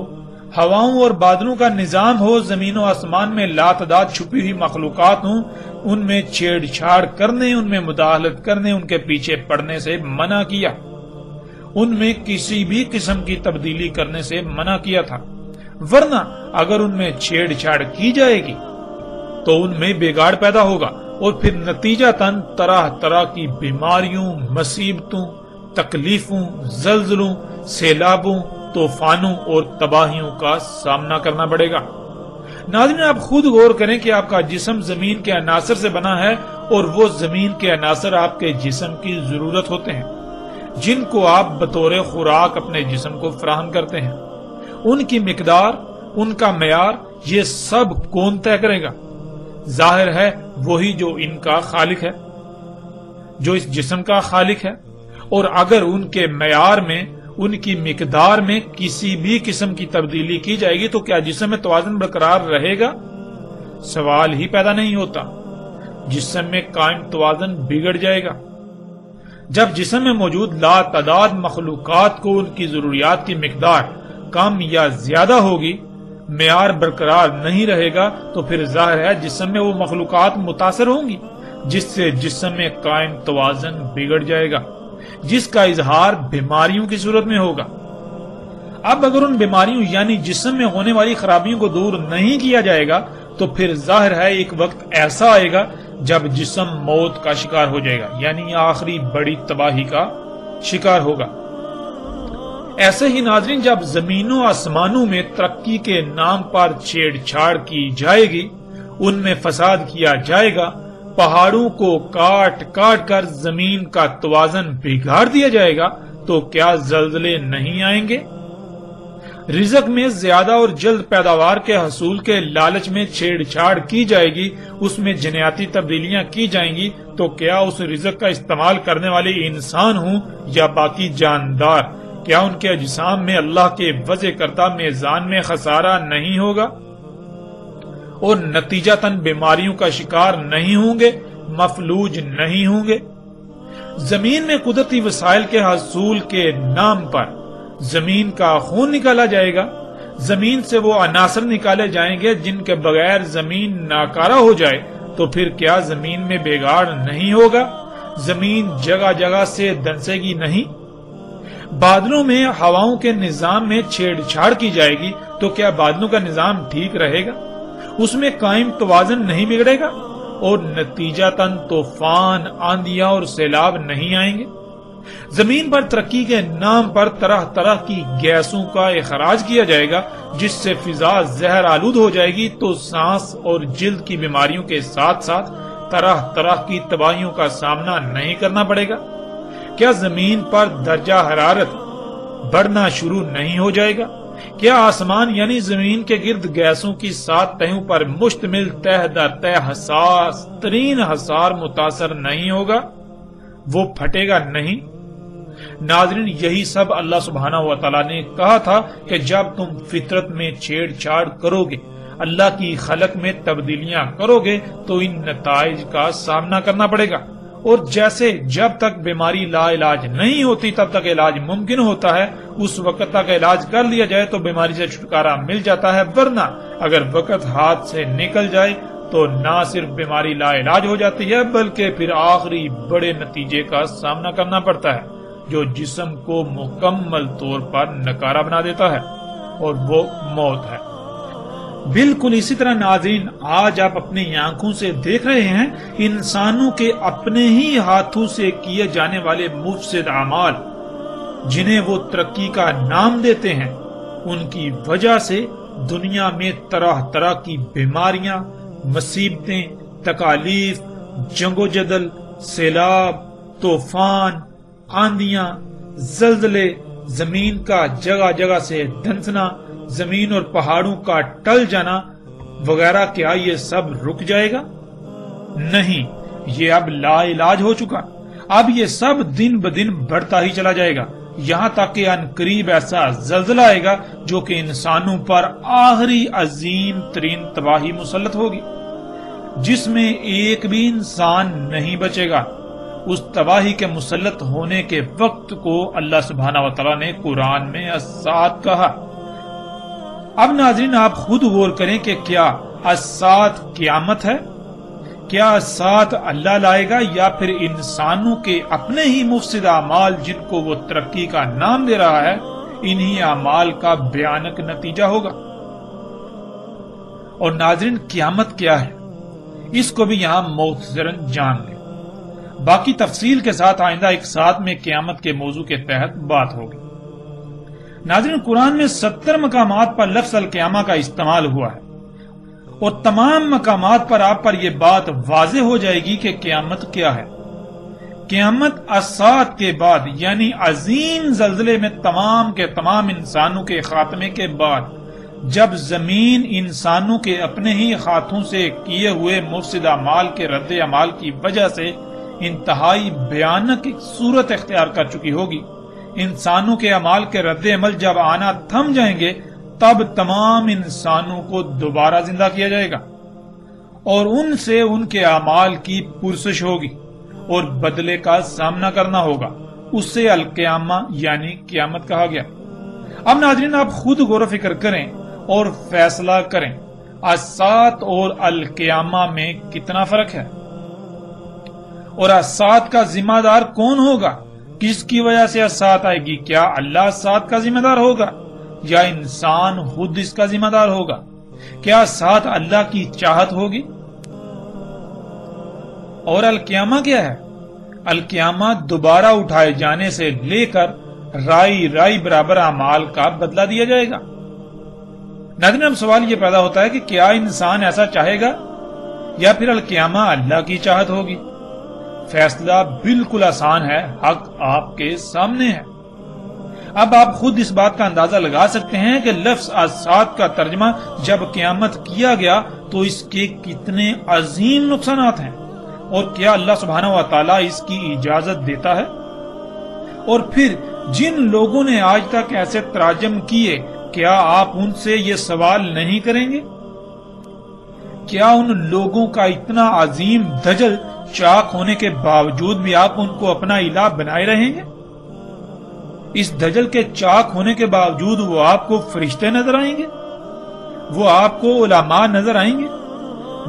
ہواؤں اور بادلوں کا نظام ہو، زمین و آسمان میں لاتعداد چھپی ہوئی مخلوقات ہوں، ان میں چھیڑ چھاڑ کرنے، ان میں مداخلت کرنے، ان کے پیچھے پڑنے سے منع کیا، ان میں کسی بھی قسم کی تبدیلی کرنے سے منع کیا تھا، ورنہ اگر ان میں چھیڑ چھاڑ کی جائے گی تو ان میں بگاڑ پیدا ہوگا، اور پھر نتیجتاً طرح طرح کی بیماریوں، مصیبتوں، تکلیفوں، زلزلوں، سیلابوں، طوفانوں اور تباہیوں کا سامنا کرنا پڑے گا۔ ناظرین، آپ خود غور کریں کہ آپ کا جسم زمین کے عناصر سے بنا ہے، اور وہ زمین کے عناصر آپ کے جسم کی ضرورت ہوتے ہیں، جن کو آپ بطور خوراک اپنے جسم کو فراہم کرتے ہیں۔ ان کی مقدار، ان کا معیار، یہ سب کون طے کرے گا؟ ظاہر ہے وہی جو ان کا خالق ہے، جو اس جسم کا خالق ہے، اور اگر ان کے معیار میں، ان کی مقدار میں کسی بھی قسم کی تبدیلی کی جائے گی تو کیا جسم میں توازن برقرار رہے گا؟ سوال ہی پیدا نہیں ہوتا۔ جسم میں قائم توازن بگڑ جائے گا۔ جب جسم میں موجود لاتعداد مخلوقات کو ان کی ضروریات کی مقدار کم یا زیادہ ہوگی، معیار برقرار نہیں رہے گا، تو پھر ظاہر ہے جسم میں وہ مخلوقات متاثر ہوں گی، جس سے جسم میں قائم توازن بگڑ جائے گا، جس کا اظہار بیماریوں کی صورت میں ہوگا۔ اب اگر ان بیماریوں یعنی جسم میں ہونے والی خرابیوں کو دور نہیں کیا جائے گا تو پھر ظاہر ہے ایک وقت ایسا آئے گا جب جسم موت کا شکار ہو جائے گا، یعنی آخری بڑی تباہی کا شکار ہوگا۔ ایسے ہی ناظرین، جب زمین و آسمانوں میں ترقی کے نام پر چھیڑ چھاڑ کی جائے گی، ان میں فساد کیا جائے گا، پہاڑوں کو کاٹ کاٹ کر زمین کا توازن بگاڑ دیا جائے گا، تو کیا زلزلے نہیں آئیں گے؟ رزق میں زیادہ اور جلد پیداوار کے حصول کے لالچ میں چھیڑ چھاڑ کی جائے گی، اس میں جنیاتی تبدیلیاں کی جائیں گی، تو کیا اس رزق کا استعمال کرنے والے انسان ہوں یا باقی جاندار، کیا ان کے اجسام میں اللہ کے وضع کردہ میزان میں خسارہ نہیں ہوگا اور نتیجتاً بیماریوں کا شکار نہیں ہوں گے، مفلوج نہیں ہوں گے؟ زمین میں قدرتی وسائل کے حصول کے نام پر زمین کا خون نکالا جائے گا، زمین سے وہ عناصر نکالے جائیں گے جن کے بغیر زمین ناکارہ ہو جائے، تو پھر کیا زمین میں بگاڑ نہیں ہوگا؟ زمین جگہ جگہ سے دنسے گی نہیں؟ بادلوں میں ہواؤں کے نظام میں چھیڑ چھاڑ کی جائے گی تو کیا بادلوں کا نظام ٹھیک رہے گا؟ اس میں قائم توازن نہیں بگڑے گا اور نتیجتاً طوفان، آندھیاں اور سیلاب نہیں آئیں گے؟ زمین پر ترقی کے نام پر طرح طرح کی گیسوں کا اخراج کیا جائے گا جس سے فضا زہر آلود ہو جائے گی، تو سانس اور جلد کی بیماریوں کے ساتھ ساتھ طرح طرح کی تباہیوں کا سامنا نہیں کرنا پڑے گا؟ کیا زمین پر درجہ حرارت بڑھنا شروع نہیں ہو جائے گا؟ کیا آسمان یعنی زمین کے گرد گیسوں کی 7 تہوں پر مشتمل تہ در تہ حساس ترین حصار متاثر نہیں ہوگا؟ وہ پھٹے گا نہیں؟ ناظرین، یہی سب اللہ سبحانہ و تعالیٰ نے کہا تھا کہ جب تم فطرت میں چھیڑ چھاڑ کرو گے، اللہ کی خلق میں تبدیلیاں کرو گے، تو ان نتائج کا سامنا کرنا پڑے گا۔ اور جیسے جب تک بیماری لا علاج نہیں ہوتی تب تک علاج ممکن ہوتا ہے، اس وقت تک علاج کر لیا جائے تو بیماری سے چھٹکارا مل جاتا ہے، ورنہ اگر وقت ہاتھ سے نکل جائے تو نہ صرف بیماری لا علاج ہو جاتی ہے بلکہ پھر آخری بڑے نتیجے کا سامنا کرنا پڑتا ہے جو جسم کو مکمل طور پر نکارہ بنا دیتا ہے، اور وہ موت ہے۔ بالکل اسی طرح ناظرین، آج آپ اپنی آنکھوں سے دیکھ رہے ہیں انسانوں کے اپنے ہی ہاتھوں سے کیے جانے والے مفسد اعمال، جنہیں وہ ترقی کا نام دیتے ہیں، ان کی وجہ سے دنیا میں طرح طرح کی بیماریاں، مصیبتیں، تکالیف، جنگ و جدل، سیلاب، طوفان، آندھیاں، زلزلے، زمین کا جگہ جگہ سے دھنسنا، زمین اور پہاڑوں کا ٹل جانا وغیرہ، کیا یہ سب رک جائے گا؟ نہیں، یہ اب لا علاج ہو چکا۔ اب یہ سب دن بدن بڑھتا ہی چلا جائے گا، یہاں تک کہ عنقریب ایسا زلزلہ آئے گا جو کہ انسانوں پر آخری عظیم ترین تباہی مسلط ہوگی، جس میں ایک بھی انسان نہیں بچے گا۔ اس تباہی کے مسلط ہونے کے وقت کو اللہ سبحانہ و تعالیٰ نے قرآن میں الساعۃ کہا۔ اب ناظرین آپ خود غور کریں کہ کیا الساعۃ قیامت ہے؟ کیا الساعۃ اللہ لائے گا یا پھر انسانوں کے اپنے ہی مفسد اعمال جن کو وہ ترقی کا نام دے رہا ہے، انہی اعمال کا بھیانک نتیجہ ہوگا؟ اور ناظرین قیامت کیا ہے اس کو بھی یہاں مختصراً جان لیں، باقی تفصیل کے ساتھ آئندہ ایک ساتھ میں قیامت کے موضوع کے تحت بات ہوگی۔ ناظرین قرآن میں 70 مقامات پر لفظ القیامہ کا استعمال ہوا ہے، اور تمام مقامات پر آپ پر یہ بات واضح ہو جائے گی کہ قیامت کیا ہے۔ قیامت الساعۃ کے بعد یعنی عظیم زلزلے میں تمام کے تمام انسانوں کے خاتمے کے بعد، جب زمین انسانوں کے اپنے ہی ہاتھوں سے کیے ہوئے مفسد اعمال کے رد عمل کی وجہ سے انتہائی بھیانک ایک صورت اختیار کر چکی ہوگی، انسانوں کے اعمال کے رد عمل جب آنا تھم جائیں گے، تب تمام انسانوں کو دوبارہ زندہ کیا جائے گا اور ان سے ان کے اعمال کی پرسش ہوگی اور بدلے کا سامنا کرنا ہوگا۔ اس سے القیامہ یعنی قیامت کہا گیا۔ اب ناظرین آپ خود غور و فکر کریں اور فیصلہ کریں، الساعۃ اور القیامہ میں کتنا فرق ہے، اور الساعۃ کا ذمہ دار کون ہوگا؟ کس کی وجہ سے الساعۃ آئے گی؟ کیا اللہ الساعۃ کا ذمہ دار ہوگا یا انسان خود اس کا ذمہ دار ہوگا؟ کیا الساعۃ اللہ کی چاہت ہوگی؟ اور القیامہ کیا ہے؟ القیامہ دوبارہ اٹھائے جانے سے لے کر رائی برابر اعمال کا بدلہ دیا جائے گا۔ ناظرین اب سوال یہ پیدا ہوتا ہے کہ کیا انسان ایسا چاہے گا یا پھر القیامہ اللہ کی چاہت ہوگی؟ فیصلہ بالکل آسان ہے، حق آپ کے سامنے ہے۔ اب آپ خود اس بات کا اندازہ لگا سکتے ہیں کہ لفظ الساعۃ کا ترجمہ جب قیامت کیا گیا تو اس کے کتنے عظیم نقصانات ہیں، اور کیا اللہ سبحانہ و تعالیٰ اس کی اجازت دیتا ہے؟ اور پھر جن لوگوں نے آج تک ایسے تراجم کیے، کیا آپ ان سے یہ سوال نہیں کریں گے؟ کیا ان لوگوں کا اتنا عظیم دجل چاک ہونے کے باوجود بھی آپ ان کو اپنا الہ بنائے رہیں گے؟ اس دجل کے چاک ہونے کے باوجود وہ آپ کو فرشتے نظر آئیں گے؟ وہ آپ کو علماء نظر آئیں گے؟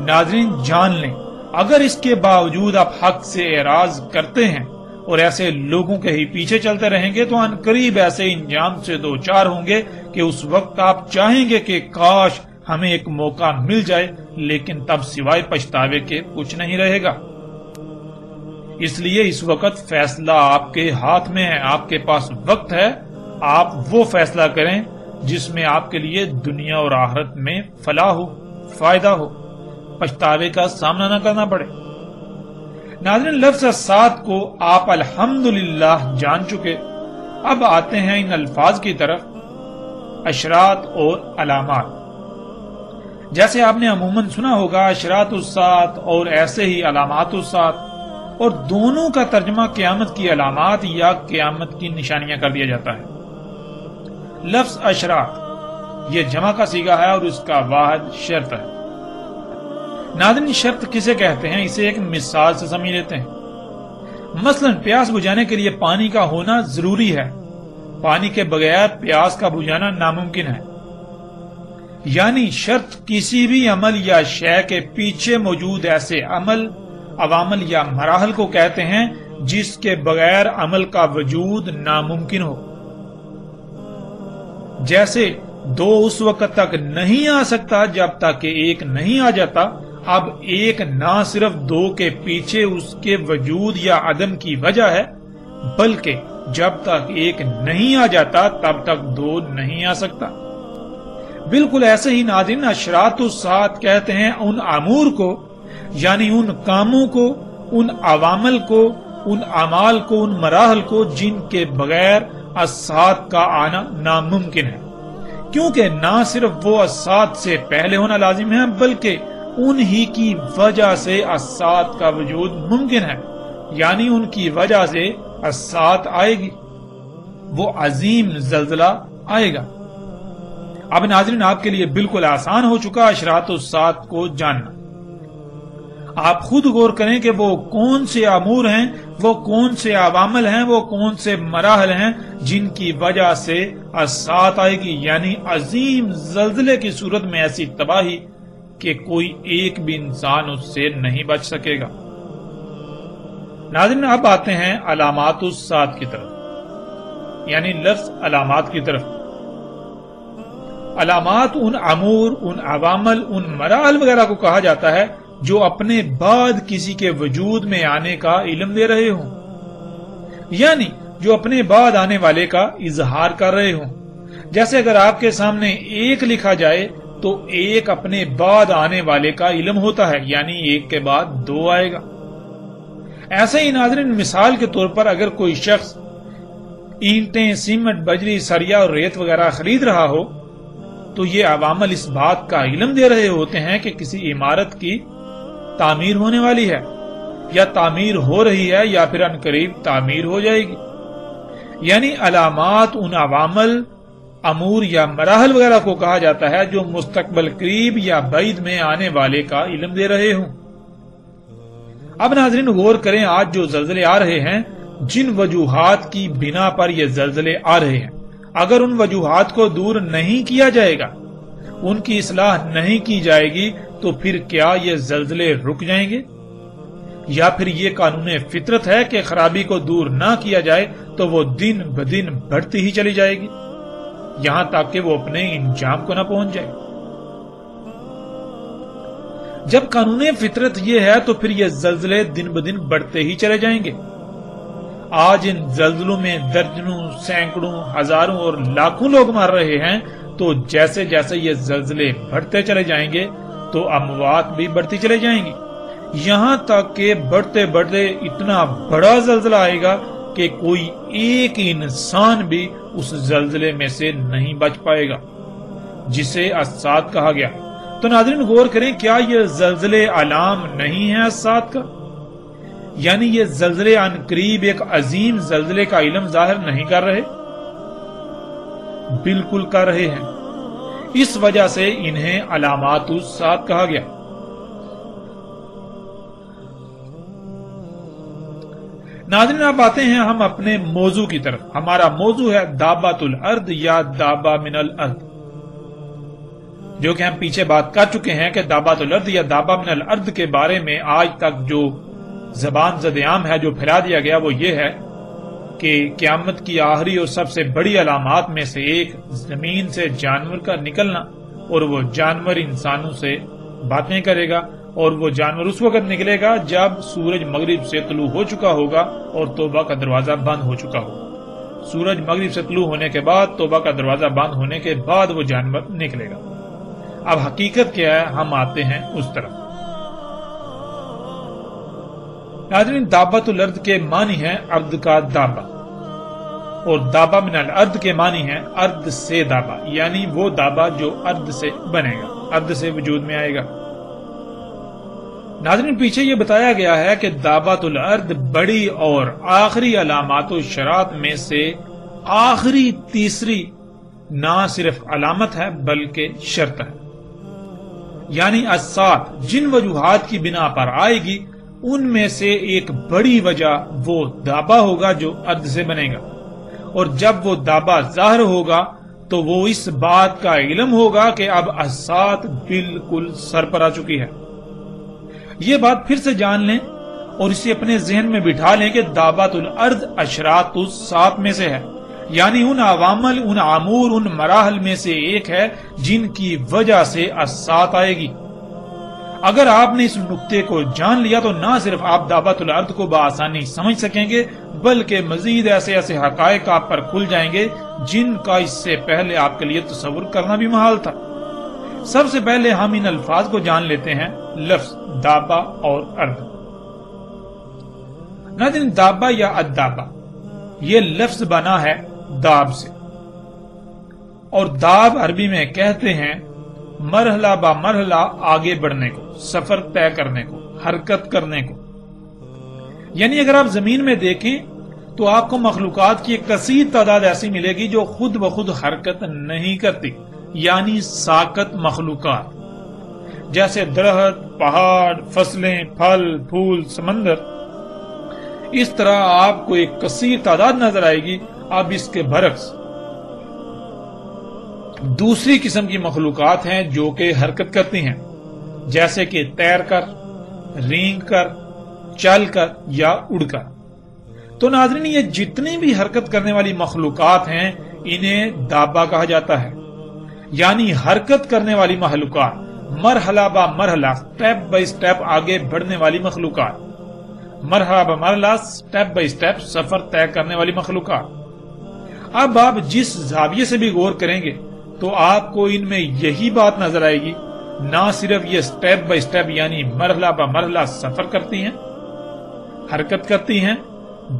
ناظرین جان لیں، اگر اس کے باوجود آپ حق سے اعراض کرتے ہیں اور ایسے لوگوں کے ہی پیچھے چلتے رہیں گے تو عنقریب ایسے انجام سے دوچار ہوں گے کہ اس وقت آپ چاہیں گے کہ کاش ہمیں ایک موقع مل جائے، لیکن تب سوائے پچھتاوے کے کچھ نہیں رہے گا۔ اس لیے اس وقت فیصلہ آپ کے ہاتھ میں ہے، آپ کے پاس وقت ہے، آپ وہ فیصلہ کریں جس میں آپ کے لیے دنیا اور آخرت میں فلاح ہو، فائدہ ہو، پچھتاوے کا سامنا نہ کرنا پڑے۔ ناظرین لفظ الساعۃ کو آپ الحمدللہ جان چکے، اب آتے ہیں ان الفاظ کی طرف، اشراط اور علامات۔ جیسے آپ نے عموماً سنا ہوگا اشراط الساعۃ اور ایسے ہی علامات الساعۃ، اور دونوں کا ترجمہ قیامت کی علامات یا قیامت کی نشانیاں کر دیا جاتا ہے۔ لفظ اشراط یہ جمع کا صیغہ ہے اور اس کا واحد شرط ہے۔ ناظرین شرط کسے کہتے ہیں اسے ایک مثال سے سمجھ لیتے ہیں۔ مثلا پیاس بجھانے کے لیے پانی کا ہونا ضروری ہے، پانی کے بغیر پیاس کا بجھانا ناممکن ہے۔ یعنی شرط کسی بھی عمل یا شے کے پیچھے موجود ایسے عوامل یا مراحل کو کہتے ہیں جس کے بغیر عمل کا وجود ناممکن ہو۔ جیسے دو اس وقت تک نہیں آ سکتا جب تک کہ ایک نہیں آ جاتا، اب ایک نہ صرف دو کے پیچھے اس کے وجود یا عدم کی وجہ ہے، بلکہ جب تک ایک نہیں آ جاتا تب تک دو نہیں آ سکتا۔ بالکل ایسے ہی ناظرین اشراط الساعۃ کہتے ہیں ان امور کو، یعنی ان کاموں کو، ان عوامل کو، ان اعمال کو، ان مراحل کو جن کے بغیر الساعۃ کا آنا ناممکن ہے، کیونکہ نہ صرف وہ الساعۃ سے پہلے ہونا لازم ہے بلکہ انہی کی وجہ سے الساعۃ کا وجود ممکن ہے، یعنی ان کی وجہ سے الساعۃ آئے گی، وہ عظیم زلزلہ آئے گا۔ اب ناظرین آپ کے لیے بالکل آسان ہو چکا اشراط الساعۃ کو جاننا۔ آپ خود غور کریں کہ وہ کون سے امور ہیں، وہ کون سے عوامل ہیں، وہ کون سے مراحل ہیں جن کی وجہ سے الساعت آئے گی، یعنی عظیم زلزلے کی صورت میں ایسی تباہی کہ کوئی ایک بھی انسان اس سے نہیں بچ سکے گا۔ ناظرین، اب آتے ہیں علامات الساعت کی طرف، یعنی لفظ علامات کی طرف۔ علامات ان امور، ان عوامل، ان مراحل وغیرہ کو کہا جاتا ہے جو اپنے بعد کسی کے وجود میں آنے کا علم دے رہے ہوں، یعنی جو اپنے بعد آنے والے کا اظہار کر رہے ہوں۔ جیسے اگر آپ کے سامنے ایک لکھا جائے تو ایک اپنے بعد آنے والے کا علم ہوتا ہے، یعنی ایک کے بعد دو آئے گا۔ ایسے ہی ناظرین، مثال کے طور پر اگر کوئی شخص اینٹیں، سیمنٹ، بجری، سریا اور ریت وغیرہ خرید رہا ہو تو یہ عوامل اس بات کا علم دے رہے ہوتے ہیں کہ کسی عمارت کی تعمیر ہونے والی ہے، یا تعمیر ہو رہی ہے، یا پھر عنقریب تعمیر ہو جائے گی۔ یعنی علامات ان عوامل، امور یا مراحل وغیرہ کو کہا جاتا ہے جو مستقبل قریب یا بعید میں آنے والے کا علم دے رہے ہوں۔ اب ناظرین غور کریں، آج جو زلزلے آ رہے ہیں، جن وجوہات کی بنا پر یہ زلزلے آ رہے ہیں، اگر ان وجوہات کو دور نہیں کیا جائے گا، ان کی اصلاح نہیں کی جائے گی، تو پھر کیا یہ زلزلے رک جائیں گے؟ یا پھر یہ قانون فطرت ہے کہ خرابی کو دور نہ کیا جائے تو وہ دن بدن بڑھتی ہی چلی جائے گی، یہاں تک کہ وہ اپنے انجام کو نہ پہنچ جائے۔ جب قانون فطرت یہ ہے تو پھر یہ زلزلے دن بدن بڑھتے ہی چلے جائیں گے۔ آج ان زلزلوں میں درجنوں، سینکڑوں، ہزاروں اور لاکھوں لوگ مر رہے ہیں، تو جیسے جیسے یہ زلزلے بڑھتے چلے جائیں گے تو اموات بھی بڑھتی چلے جائیں گی، یہاں تک کہ بڑھتے بڑھتے اتنا بڑا زلزلہ آئے گا کہ کوئی ایک انسان بھی اس زلزلے میں سے نہیں بچ پائے گا، جسے الساعت کہا گیا۔ تو ناظرین غور کریں، کیا یہ زلزلے علام نہیں ہیں الساعت کا؟ یعنی یہ زلزلے عنقریب ایک عظیم زلزلے کا علم ظاہر نہیں کر رہے؟ بالکل کر رہے ہیں، اس وجہ سے انہیں علامات الساعت کہا گیا۔ ناظرین اب آتے ہیں ہم اپنے موضوع کی طرف۔ ہمارا موضوع ہے دابۃ الارض یا دابہ من الارض، جو کہ ہم پیچھے بات کر چکے ہیں کہ دابۃ الارض یا دابہ من الارض کے بارے میں آج تک جو زبان زد عام ہے، جو پھیلا دیا گیا، وہ یہ ہے کہ قیامت کی آخری اور سب سے بڑی علامات میں سے ایک زمین سے جانور کا نکلنا، اور وہ جانور انسانوں سے باتیں کرے گا، اور وہ جانور اس وقت نکلے گا جب سورج مغرب سے طلوع ہو چکا ہوگا اور توبہ کا دروازہ بند ہو چکا ہوگا۔ سورج مغرب سے طلوع ہونے کے بعد، توبہ کا دروازہ بند ہونے کے بعد وہ جانور نکلے گا۔ اب حقیقت کیا ہے، ہم آتے ہیں اس طرف۔ ناظرین دابۃ الارض کے معنی ہے ارض کا دابہ، اور دابہ من الارض کے معنی ہے ارض سے دابہ، یعنی وہ دابہ جو ارض سے بنے گا، ارض سے وجود میں آئے گا۔ ناظرین پیچھے یہ بتایا گیا ہے کہ دابۃ الارض بڑی اور آخری علامات و شرائط میں سے آخری تیسری نہ صرف علامت ہے بلکہ شرط ہے، یعنی الساعت جن وجوہات کی بنا پر آئے گی ان میں سے ایک بڑی وجہ وہ دابہ ہوگا جو ارض سے بنے گا، اور جب وہ دابہ ظاہر ہوگا تو وہ اس بات کا علم ہوگا کہ اب الساعت بالکل سر پر آ چکی ہے۔ یہ بات پھر سے جان لیں اور اسے اپنے ذہن میں بٹھا لیں کہ دابۃ الارض اشراط الساعت میں سے ہے، یعنی ان عوامل، ان امور، ان مراحل میں سے ایک ہے جن کی وجہ سے الساعت آئے گی۔ اگر آپ نے اس نقطے کو جان لیا تو نہ صرف آپ دابۃ الارض کو بآسانی سمجھ سکیں گے بلکہ مزید ایسے ایسے حقائق آپ پر کھل جائیں گے جن کا اس سے پہلے آپ کے لیے تصور کرنا بھی محال تھا۔ سب سے پہلے ہم ان الفاظ کو جان لیتے ہیں، لفظ دابہ اور ارض۔ ناظرین دابہ یا الدابہ یہ لفظ بنا ہے داب سے، اور داب عربی میں کہتے ہیں مرحلہ با مرحلہ آگے بڑھنے کو، سفر طے کرنے کو، حرکت کرنے کو۔ یعنی اگر آپ زمین میں دیکھیں تو آپ کو مخلوقات کی ایک کثیر تعداد ایسی ملے گی جو خود بخود حرکت نہیں کرتی، یعنی ساکت مخلوقات۔ جیسے درخت، پہاڑ، فصلیں، پھل پھول، سمندر، اس طرح آپ کو ایک کثیر تعداد نظر آئے گی۔ اب اس کے برعکس دوسری قسم کی مخلوقات ہیں جو کہ حرکت کرتی ہیں، جیسے کہ تیر کر، رینگ کر، چل کر یا اڑ کر۔ تو ناظرین، یہ جتنی بھی حرکت کرنے والی مخلوقات ہیں انہیں دابہ کہا جاتا ہے، یعنی حرکت کرنے والی مخلوقات، مرحلہ با مرحلہ، سٹیپ بائی سٹیپ آگے بڑھنے والی مخلوقات، مرحلہ با مرحلہ، سٹیپ بائی سٹیپ سفر طے کرنے والی مخلوقات۔ اب آپ جس زاویے سے بھی غور کریں گے تو آپ کو ان میں یہی بات نظر آئے گی، نہ صرف یہ سٹیپ بائی سٹیپ یعنی مرحلہ با مرحلہ سفر کرتی ہیں، حرکت کرتی ہیں،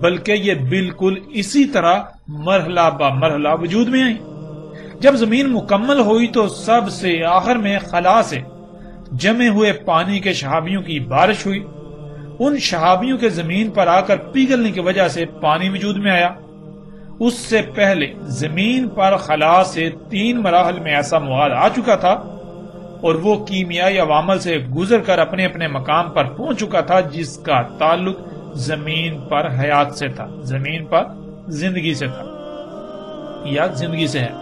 بلکہ یہ بالکل اسی طرح مرحلہ با مرحلہ وجود میں آئیں۔ جب زمین مکمل ہوئی تو سب سے آخر میں خلا سے جمے ہوئے پانی کے شہابیوں کی بارش ہوئی۔ ان شہابیوں کے زمین پر آ کر پگھلنے کی وجہ سے پانی وجود میں آیا۔ اس سے پہلے زمین پر خلا سے 3 مراحل میں ایسا مواد آ چکا تھا اور وہ کیمیائی عوامل سے گزر کر اپنے اپنے مقام پر پہنچ چکا تھا، جس کا تعلق زمین پر حیات سے تھا، زمین پر زندگی سے تھا یا زندگی سے ہے۔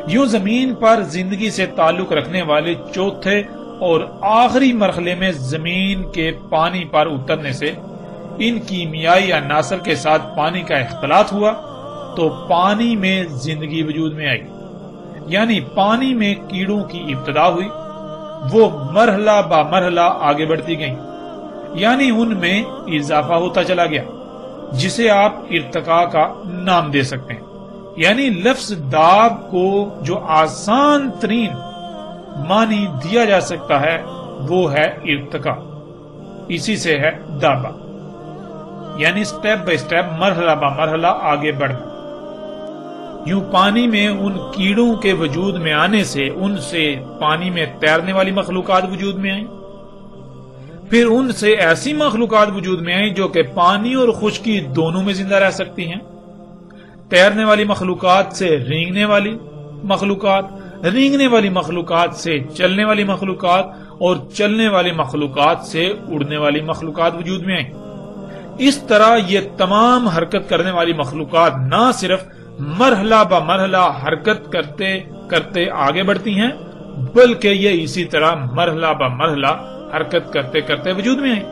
یوں زمین پر زندگی سے تعلق رکھنے والے چوتھے اور آخری مرحلے میں زمین کے پانی پر اترنے سے ان کیمیائی عناصر کے ساتھ پانی کا اختلاط ہوا تو پانی میں زندگی وجود میں آئی، یعنی پانی میں کیڑوں کی ابتدا ہوئی۔ وہ مرحلہ با مرحلہ آگے بڑھتی گئیں، یعنی ان میں اضافہ ہوتا چلا گیا، جسے آپ ارتقاء کا نام دے سکتے ہیں۔ یعنی لفظ داب کو جو آسان ترین معنی دیا جا سکتا ہے وہ ہے ارتقاء، اسی سے ہے دابہ، یعنی سٹیپ بائی سٹیپ، مرحلہ با مرحلہ آگے بڑھنا۔ یوں پانی میں ان کیڑوں کے وجود میں آنے سے ان سے پانی میں تیرنے والی مخلوقات وجود میں آئیں، پھر ان سے ایسی مخلوقات وجود میں آئیں جو کہ پانی اور خشکی دونوں میں زندہ رہ سکتی ہیں۔ تیرنے والی مخلوقات سے رینگنے والی مخلوقات، رینگنے والی مخلوقات سے چلنے والی مخلوقات اور چلنے والی مخلوقات سے اڑنے والی مخلوقات وجود میں آئیں۔ اس طرح یہ تمام حرکت کرنے والی مخلوقات نہ صرف مرحلہ با مرحلہ حرکت کرتے کرتے آگے بڑھتی ہیں، بلکہ یہ اسی طرح مرحلہ با مرحلہ حرکت کرتے کرتے وجود میں آئیں۔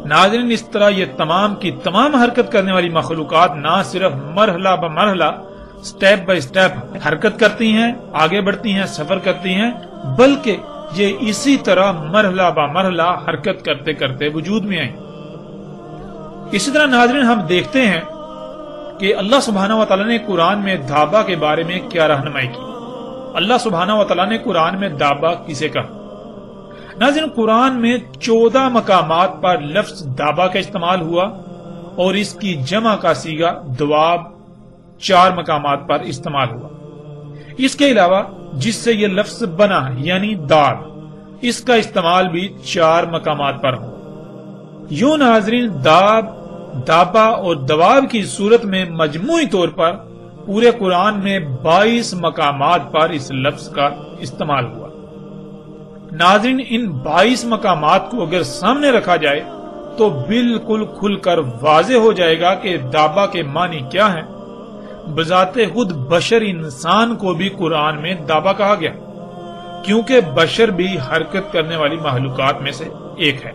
ناظرین، اس طرح یہ تمام کی تمام حرکت کرنے والی مخلوقات نہ صرف مرحلہ با مرحلہ، سٹیپ بائی سٹیپ حرکت کرتی ہیں، آگے بڑھتی ہیں، سفر کرتی ہیں، بلکہ یہ اسی طرح مرحلہ با مرحلہ حرکت کرتے کرتے وجود میں آئیں۔ اسی طرح ناظرین، ہم دیکھتے ہیں کہ اللہ سبحانہ و تعالیٰ نے قرآن میں دابہ کے بارے میں کیا رہنمائی کی۔ اللہ سبحانہ و تعالیٰ نے قرآن میں دابہ کسے کہا؟ ناظرین، قرآن میں 14 مقامات پر لفظ دابہ کا استعمال ہوا اور اس کی جمع کا صیغہ دواب 4 مقامات پر استعمال ہوا۔ اس کے علاوہ جس سے یہ لفظ بنا یعنی داب، اس کا استعمال بھی 4 مقامات پر ہوا۔ یوں ناظرین، دابہ اور دواب کی صورت میں مجموعی طور پر پورے قرآن میں 22 مقامات پر اس لفظ کا استعمال ہوا۔ ناظرین، ان 22 مقامات کو اگر سامنے رکھا جائے تو بالکل کھل کر واضح ہو جائے گا کہ دابہ کے معنی کیا ہیں۔ بذات خود بشر انسان کو بھی قرآن میں دابہ کہا گیا، کیونکہ بشر بھی حرکت کرنے والی مخلوقات میں سے ایک ہے۔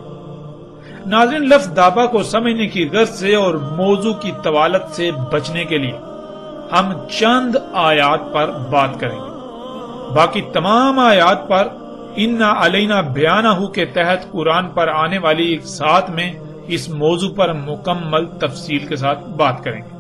ناظرین، لفظ دابہ کو سمجھنے کی غرض سے اور موضوع کی طوالت سے بچنے کے لیے ہم چند آیات پر بات کریں گے۔ باقی تمام آیات پر اِنَّا عَلَيْنَا بِيَانَهُ کے تحت قرآن پر آنے والی ایک ساتھ میں اس موضوع پر مکمل تفصیل کے ساتھ بات کریں گے۔